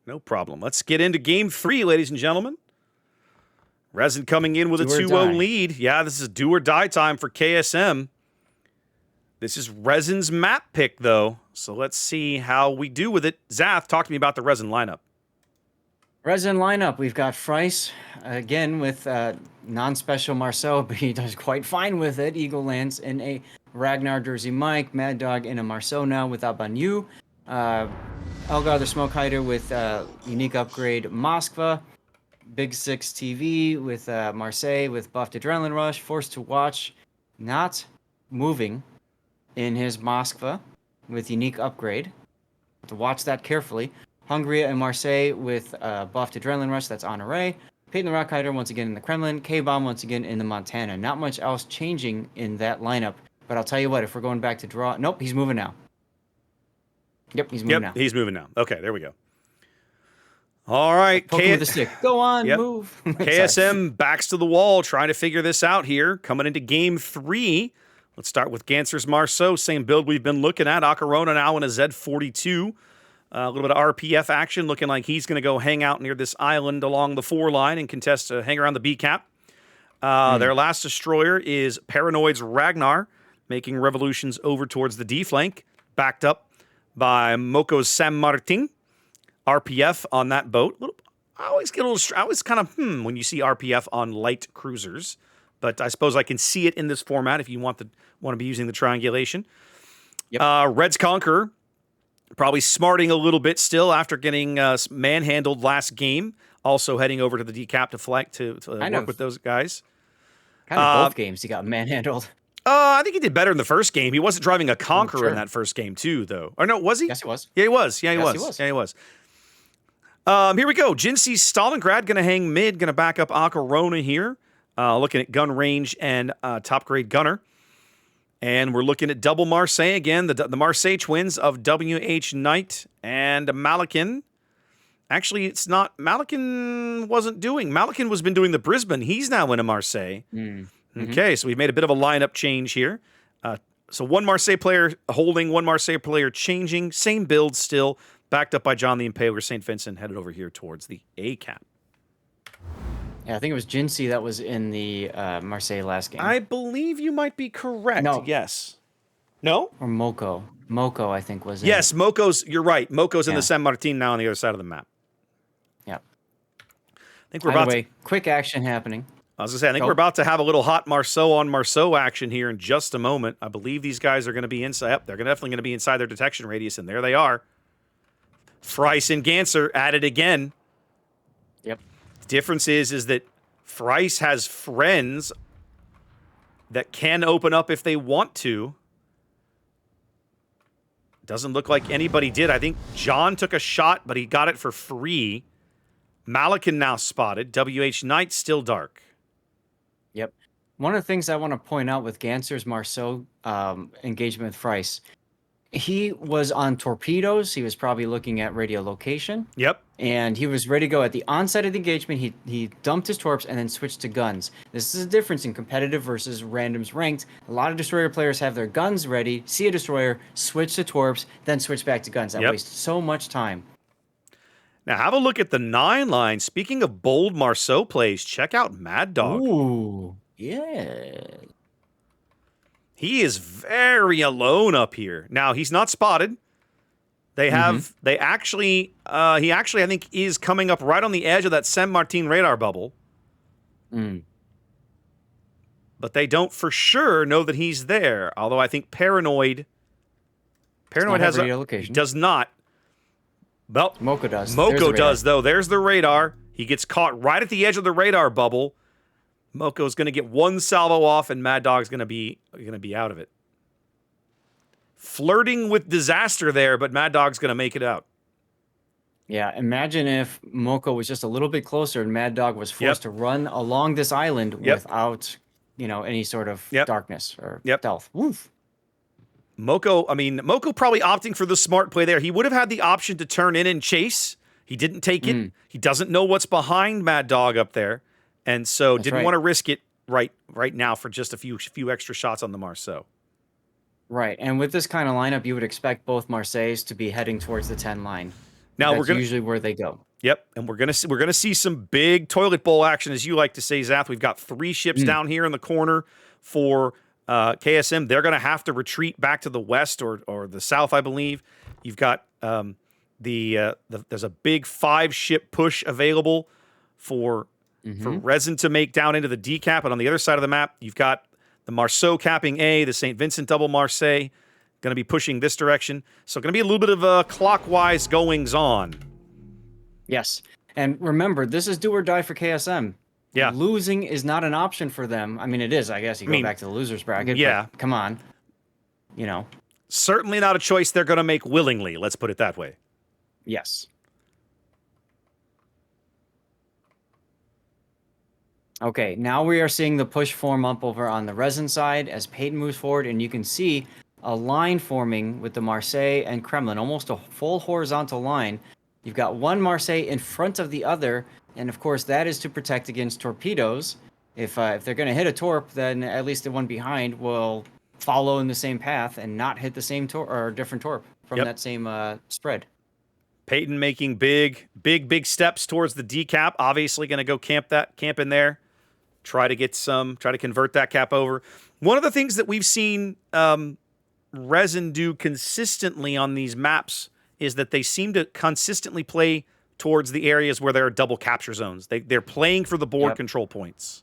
No problem. Let's get into game 3, ladies and gentlemen. Resin coming in with a Do or 2-0 die. lead. Yeah, this is do or die time for KSM. This is Resin's map pick, though. So let's see how we do with it. Zath, talk to me about the Resin lineup. Resin lineup, we've got Frice, again with non-special Marceau, but he does quite fine with it. Eagle lands in a Ragnar Jersey Mike, Mad Dog in a Marceau now with Abanyu. Elgar the Smoke Hider with unique upgrade Moskva. Big Six TV with Marseille with buffed Adrenaline Rush. Forced to Watch, not moving in his Moskva with unique upgrade. To watch that carefully. Hungary and Marseille with buffed Adrenaline Rush, that's on array. Peyton the Rock Hider once again in the Kremlin. K-Bomb once again in the Montana. Not much else changing in that lineup. But I'll tell you what, if we're going back to draw... Nope, he's moving now. Yep, he's moving now. He's moving now. Okay, there we go. All right. Poke him with a stick. Go on, move. KSM backs to the wall, trying to figure this out here. Coming into game 3. Let's start with Ganser's Marceau. Same build we've been looking at. Acarona now in a Z42. A little bit of RPF action, looking like he's going to go hang out near this island along the 4 line and contest hang around the B cap. Their last destroyer is Paranoid's Ragnar, making revolutions over towards the D flank, backed up by Moko's San Martin. RPF on that boat. I always get a little. I always kind of when you see RPF on light cruisers, but I suppose I can see it in this format if you want to be using the triangulation. Yep. Red's Conqueror. Probably smarting a little bit still after getting manhandled last game. Also heading over to the decap to work with those guys. Kind of both games he got manhandled. I think he did better in the first game. He wasn't driving a Conqueror in that first game too, though. Or no, was he? Yes, he was. Yeah, he was. Yeah, he was. Yeah, he was. Here we go. Jincy's Stalingrad going to hang mid. Going to back up Acarona here. Looking at gun range and top grade gunner. And we're looking at double Marseille again, the Marseille twins of WH Knight and Malakin. Actually, it's not. Malakin wasn't doing. Malakin was been doing the Brisbane. He's now in a Marseille. Okay, so we've made a bit of a lineup change here. So one Marseille player holding, one Marseille player changing. Same build still, backed up by John the Impaler. St. Vincent headed over here towards the A cap. Yeah, I think it was Jincy that was in the Marseille last game. I believe you might be correct. No. Yes. No? Or Moko. Moko, I think, was in. Yes, Moko's, you're right. Moko's in the San Martin now on the other side of the map. Yep. I think we're about to... quick action happening. I was going to say, I think we're about to have a little hot Marceau on Marceau action here in just a moment. I believe these guys are going to be inside. Yep, they're definitely going to be inside their detection radius, and there they are. Frice and Ganser at it again. Yep. Difference is that Frice has friends that can open up if they want to. Doesn't look like anybody did. I think John took a shot, but he got it for free. Malakin now spotted. WH Knight still dark. Yep. One of the things I want to point out with Ganser's Marceau engagement with Frice, he was on torpedoes. He was probably looking at radio location. Yep. And he was ready to go at the onset of the engagement. He dumped his torps and then switched to guns. This is a difference in competitive versus randoms ranked. A lot of destroyer players have their guns ready, see a destroyer, switch to torps, then switch back to guns. That wastes so much time. Now have a look at the 9 line. Speaking of bold Marceau plays, check out Mad Dog. Ooh, yeah. He is very alone up here. Now, he's not spotted. They have, he actually, I think, is coming up right on the edge of that San Martin radar bubble. But they don't for sure know that he's there. Although I think Paranoid has a radio location. He does not. Well, Moko does. Moko does, though. There's the radar. He gets caught right at the edge of the radar bubble. Moko's going to get one salvo off, and Mad Dog's going to be out of it. Flirting with disaster there, but Mad Dog's going to make it out. Yeah, imagine if Moko was just a little bit closer and Mad Dog was forced to run along this island without, any sort of darkness or stealth. Woof. Moko probably opting for the smart play there. He would have had the option to turn in and chase. He didn't take it. He doesn't know what's behind Mad Dog up there. And so didn't want to risk it right now for just a few extra shots on the Marceau. Right. And with this kind of lineup, you would expect both Marseilles to be heading towards the 10 line. Now That's usually where they go. Yep, and we're gonna see some big toilet bowl action, as you like to say, Zath. We've got 3 ships down here in the corner for KSM. They're gonna have to retreat back to the west or the south, I believe. You've got there's a big 5-ship push available for Resin to make down into the decap, and on the other side of the map, you've got the Marceau capping A, the St. Vincent double Marseille, going to be pushing this direction. So going to be a little bit of a clockwise goings on. Yes. And remember, this is do or die for KSM. Yeah. Losing is not an option for them. I mean, it is, I guess. You go back to the loser's bracket. Yeah. But come on. You know. Certainly not a choice they're going to make willingly. Let's put it that way. Yes. Okay, now we are seeing the push form up over on the Resin side as Peyton moves forward, and you can see a line forming with the Marseille and Kremlin, almost a full horizontal line. You've got one Marseille in front of the other, and of course that is to protect against torpedoes. If they're going to hit a torp, then at least the one behind will follow in the same path and not hit the same torp or different torp from that same spread. Peyton making big steps towards the decap. Obviously going to go camp in there. Try to convert that cap over. One of the things that we've seen Resin do consistently on these maps is that they seem to consistently play towards the areas where there are double capture zones. They're playing for the board control points.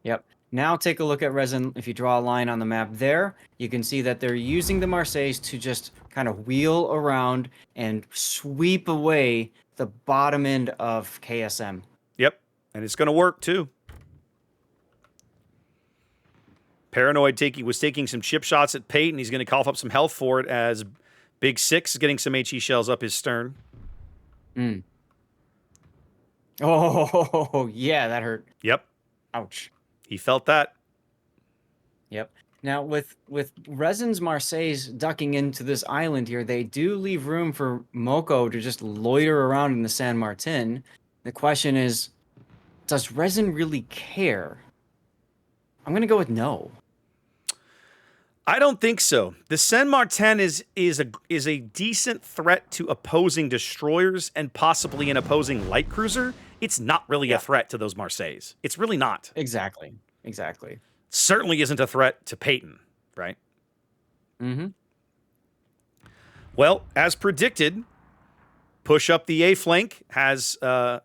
Yep. Now take a look at Resin. If you draw a line on the map there, you can see that they're using the Marseilles to just kind of wheel around and sweep away the bottom end of KSM. Yep. And it's going to work too. Paranoid was taking some chip shots at Peyton. He's going to cough up some health for it as Big Six is getting some HE shells up his stern. Oh, yeah, that hurt. Yep. Ouch. He felt that. Yep. Now, with Resin's Marseilles ducking into this island here, they do leave room for Moko to just loiter around in the San Martin. The question is, does Resin really care? I'm going to go with no. I don't think so. The San Martin is a decent threat to opposing destroyers and possibly an opposing light cruiser. It's not really a threat to those Marseilles. It's really not. Exactly. Certainly isn't a threat to Peyton, right? Well, as predicted, push up the A flank has the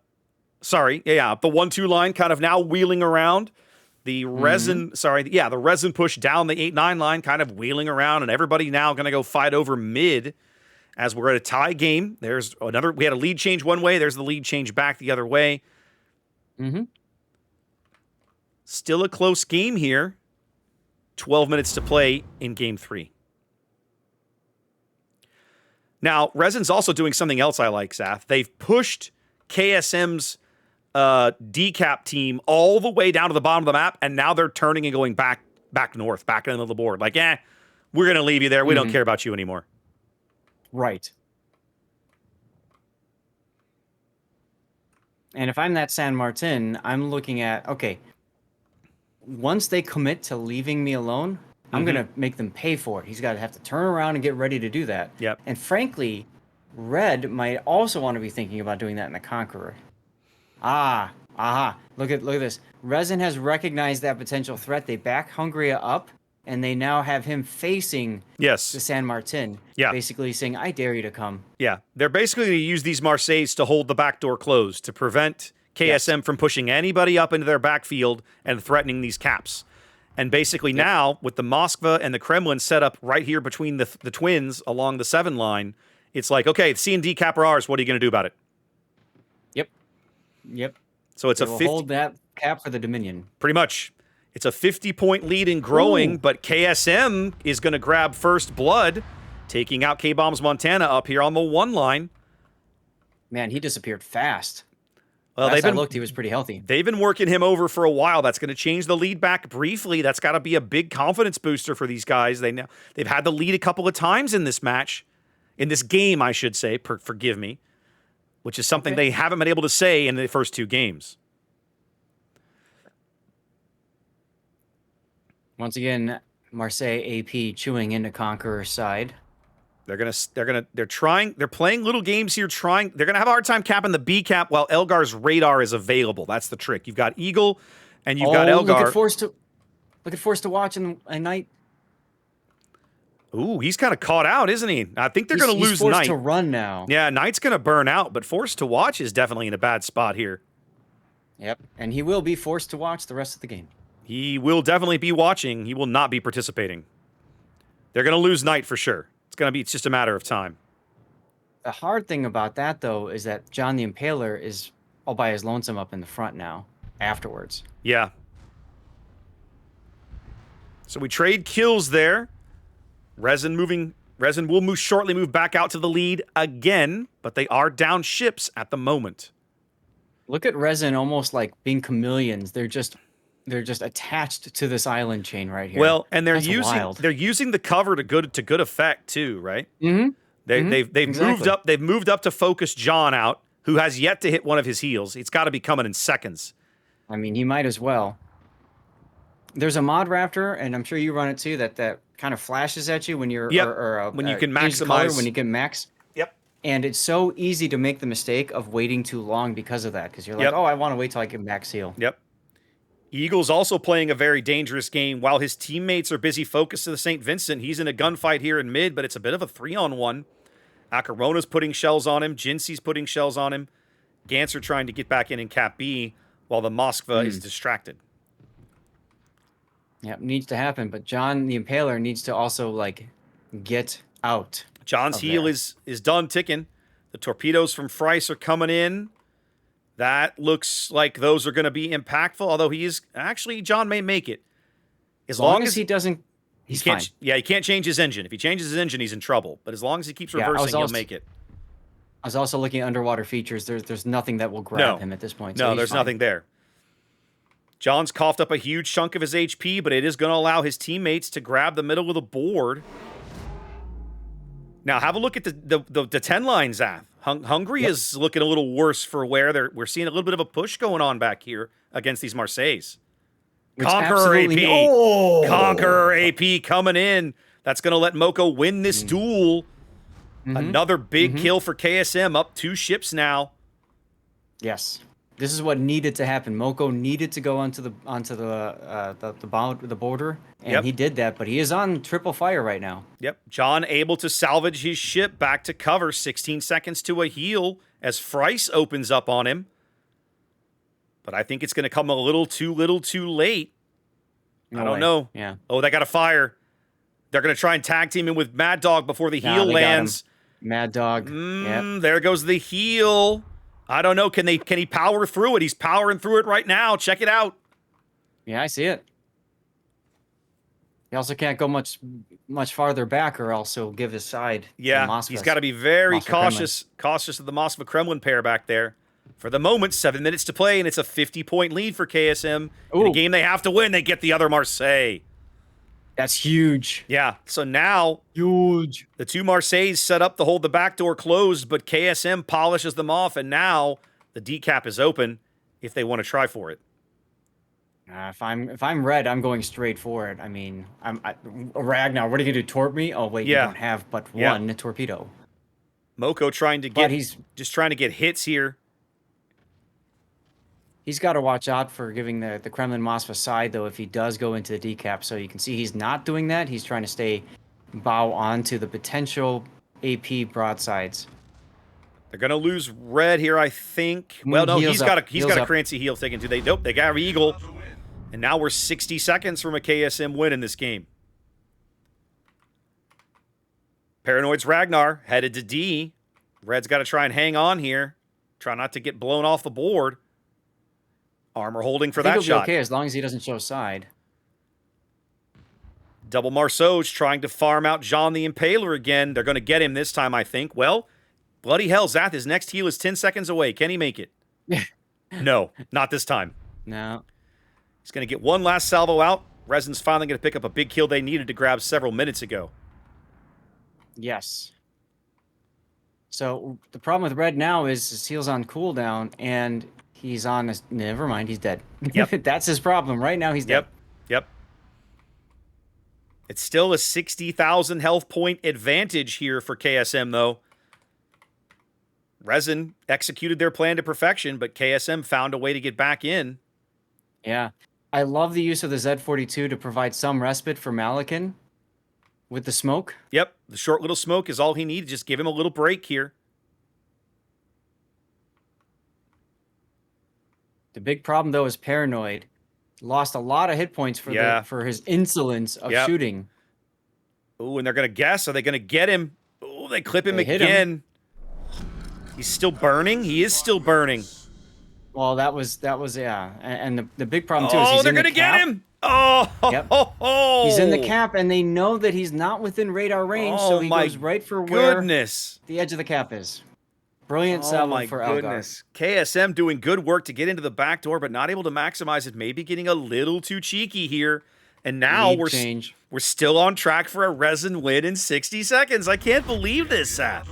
1-2 line kind of now wheeling around. The Resin, the Resin push down the 8-9 line, kind of wheeling around, and everybody now going to go fight over mid as we're at a tie game. We had a lead change one way. There's the lead change back the other way. Still a close game here. 12 minutes to play in game 3. Now, Resin's also doing something else I like, Zath. They've pushed KSM's decap team all the way down to the bottom of the map, and now they're turning and going back north, back into the board. Like, we're going to leave you there. We don't care about you anymore. Right. And if I'm that San Martin, I'm looking at, okay, once they commit to leaving me alone, I'm going to make them pay for it. He's got to have to turn around and get ready to do that. Yep. And frankly, Red might also want to be thinking about doing that in the Conqueror. Look at this. Resin has recognized that potential threat. They back Hungria up, and they now have him facing the San Martin. Yeah. Basically saying, I dare you to come. Yeah. They're basically going to use these Marseilles to hold the back door closed to prevent KSM from pushing anybody up into their backfield and threatening these caps. And basically now, with the Moskva and the Kremlin set up right here between the twins along the 7 line, it's like, okay, the C and D cap are ours. What are you going to do about it? Yep. So it's hold that cap for the Dominion. Pretty much. It's a 50-point lead and growing, but KSM is going to grab first blood, taking out K-Bombs Montana up here on the 1 line. Man, he disappeared fast. Well, last I looked, he was pretty healthy. They've been working him over for a while. That's going to change the lead back briefly. That's got to be a big confidence booster for these guys. They've had the lead a couple of times in this match, in this game, I should say. Forgive me. Which is something they haven't been able to say in the first 2 games. Once again, Marseille AP chewing into Conqueror's side. They're playing little games here. They're gonna have a hard time capping the B cap while Elgar's radar is available. That's the trick. You've got Eagle, and you've got Elgar. Look at Forced to Watch and Knight. Ooh, he's kind of caught out, isn't he? I think they're going to lose forced Knight. to run now. Yeah, Knight's going to burn out, but Forced to Watch is definitely in a bad spot here. Yep, and he will be forced to watch the rest of the game. He will definitely be watching. He will not be participating. They're going to lose Knight for sure. It's just a matter of time. The hard thing about that, though, is that John the Impaler is all by his lonesome up in the front now, afterwards. Yeah. So we trade kills there. Resin will shortly move back out to the lead again, but they are down ships at the moment. Look at Resin almost like being chameleons. They're just attached to this island chain right here. Well, and they're That's using the cover to good effect too, right? Mm-hmm. They've moved up to focus John out, who has yet to hit one of his heals. It's got to be coming in seconds. I mean, he might as well. There's a mod raptor, and I'm sure you run it too, that kind of flashes at you when you're when you can maximize, when you can max. Yep. And it's so easy to make the mistake of waiting too long because of that, because you're like, oh, I want to wait till I can max heal. Yep. Eagle's also playing a very dangerous game. While his teammates are busy focused to the St. Vincent, he's in a gunfight here in mid, but it's a bit of a 3-on-1. Akarona's putting shells on him. Jincy's putting shells on him. Ganser trying to get back in Cap B while the Moskva is distracted. Yeah, needs to happen, but John the Impaler needs to also, like, get out. John's heel is done ticking. The torpedoes from Frice are coming in. That looks like those are going to be impactful, although John may make it. As long as he doesn't, he's fine. Yeah, he can't change his engine. If he changes his engine, he's in trouble. But as long as he keeps reversing, he'll make it. I was also looking at underwater features. There's nothing that will grab him at this point. So there's nothing there. John's coughed up a huge chunk of his HP, but it is going to allow his teammates to grab the middle of the board. Now, have a look at the 10 line, Zath. Hungry is looking a little worse for wear. We're seeing a little bit of a push going on back here against these Marseilles. Conqueror AP. Oh! Conqueror AP coming in. That's going to let Moko win this duel. Another big kill for KSM, up 2 ships now. Yes. This is what needed to happen. Moko needed to go onto the border, and he did that. But he is on triple fire right now. Yep. John able to salvage his ship back to cover. 16 seconds to a heal as Frice opens up on him. But I think it's going to come a little too late. I don't know. Yeah. Oh, they got a fire. They're going to try and tag team him with Mad Dog before the heal lands. Mad Dog. Yep. There goes the heal. I don't know. Can he power through it? He's powering through it right now. Check it out. Yeah, I see it. He also can't go much farther back, or else he'll give his side. Yeah, he's got to be very cautious of the Moskva Kremlin pair back there. For the moment, 7 minutes to play, and it's a 50-point lead for KSM. In a game they have to win, they get the other Marseille. That's huge. Yeah, so now huge. The 2 Marseilles set up to hold the back door closed, but KSM polishes them off, and now the decap is open if they want to try for it. If I'm red, I'm going straight for it. I mean, Ragnar, what are you going to do, torp me? Oh, wait, you don't have but one torpedo. Moko trying to trying to get hits here. He's got to watch out for giving the Kremlin Moskva side, though, if he does go into the decap. So you can see he's not doing that. He's trying to stay bow onto the potential AP broadsides. They're going to lose red here, I think. Well, no, he's got a Crancy heal taken too. They got Eagle. And now we're 60 seconds from a KSM win in this game. Paranoid's Ragnar headed to D. Red's got to try and hang on here. Try not to get blown off the board. Armor holding for that shot. He'll be okay as long as he doesn't show side. Double Marceau's trying to farm out John the Impaler again. They're going to get him this time, I think. Well, bloody hell, Zath, his next heal is 10 seconds away. Can he make it? No, not this time. No. He's going to get one last salvo out. Resin's finally going to pick up a big kill they needed to grab several minutes ago. Yes. So the problem with Red now is his heal's on cooldown, and he's on a... Never mind, he's dead. Yep. That's his problem. Right now, he's dead. Yep. It's still a 60,000 health point advantage here for KSM, though. RESIN executed their plan to perfection, but KSM found a way to get back in. Yeah. I love the use of the Z42 to provide some respite for Malikan with the smoke. Yep, the short little smoke is all he needed. Just give him a little break here. The big problem, though, is Paranoid. Lost a lot of hit points for his insolence of shooting. Oh, and they're going to guess. Are they going to get him? Oh, they clip him again. Him. He's still burning? He is still burning. Well, that was yeah. And the big problem, too, is he's they're going to get him. Oh, yep. He's in the cap, and they know that he's not within radar range, so he goes right for where the edge of the cap is. Brilliant salvo for Algar. KSM doing good work to get into the back door, but not able to maximize it. Maybe getting a little too cheeky here. And now we're still on track for a RESIN win in 60 seconds. I can't believe this, Seth.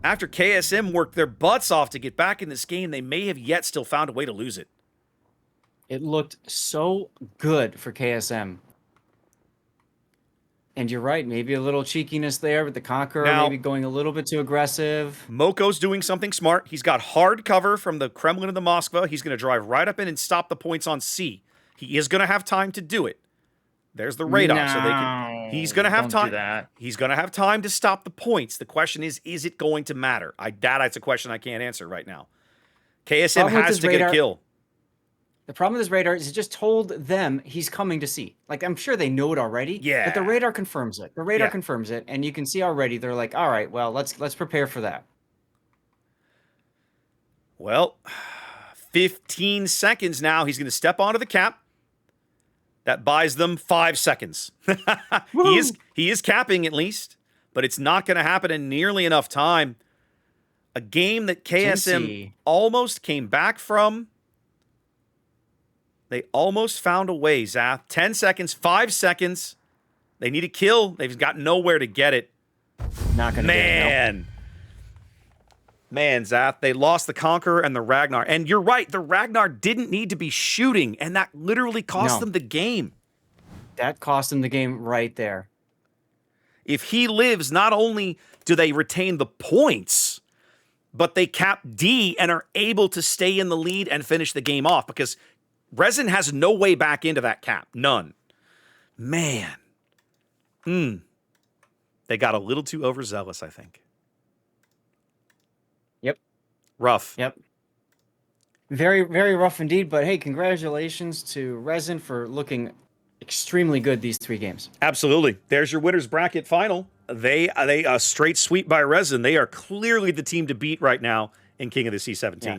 After KSM worked their butts off to get back in this game, they may have yet still found a way to lose it. It looked so good for KSM. And you're right, maybe a little cheekiness there with the Conqueror, maybe going a little bit too aggressive. Moko's doing something smart. He's got hard cover from the Kremlin and the Moskva. He's going to drive right up in and stop the points on C. He is going to have time to do it. There's the radar, so he's going to have time. He's going to have time to stop the points. The question is it going to matter? That's a question I can't answer right now. KSM has to get a kill. The problem with this radar is it just told them he's coming to C. Like, I'm sure they know it already. Yeah. But the radar confirms it. The radar confirms it, and you can see already they're like, all right, well, let's prepare for that. Well, 15 seconds now. He's going to step onto the cap. That buys them 5 seconds. He is capping at least, but it's not going to happen in nearly enough time. A game that KSM almost came back from. They almost found a way, Zath. 10 seconds, 5 seconds. They need a kill. They've got nowhere to get it. Not going to get it. No. Man, Zath, they lost the Conqueror and the Ragnar. And you're right, the Ragnar didn't need to be shooting, and that literally cost them the game. That cost them the game right there. If he lives, not only do they retain the points, but they cap D and are able to stay in the lead and finish the game off, because RESIN has no way back into that cap. None. Man. They got a little too overzealous, I think. Yep. Rough. Yep. Very, very rough indeed. But hey, congratulations to RESIN for looking extremely good these 3 games. Absolutely. There's your winners bracket final. They a straight sweep by RESIN. They are clearly the team to beat right now in King of the C-17. Yeah.